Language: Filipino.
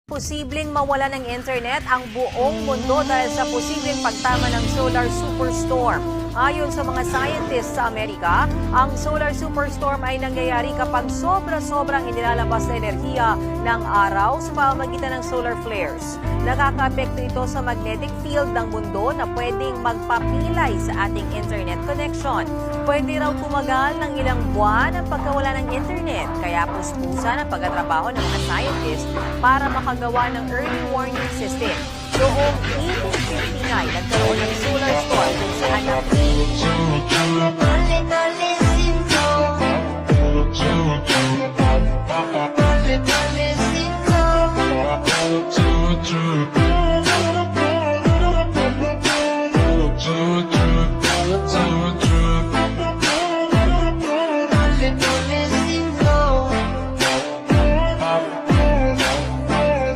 Posibleng mawala ng internet ang buong mundo dahil sa posibleng pagtama ng solar superstorm. Ayon sa mga scientists sa Amerika, ang solar superstorm ay nangyayari kapag sobra-sobrang inilalabas na enerhiya ng araw sa pamamagitan ng solar flares. Nakakaapekto ito sa magnetic field ng mundo na pwedeng magpapilay sa ating internet connection. Pwede raw tumagal ng ilang buwan ang pagkawala ng internet, kaya puspusan ang pagtatrabaho ng mga scientists para makagawa ng early warning system. Noong 1859, nagkaroon ng solar storm kung saan Dale, dale, sin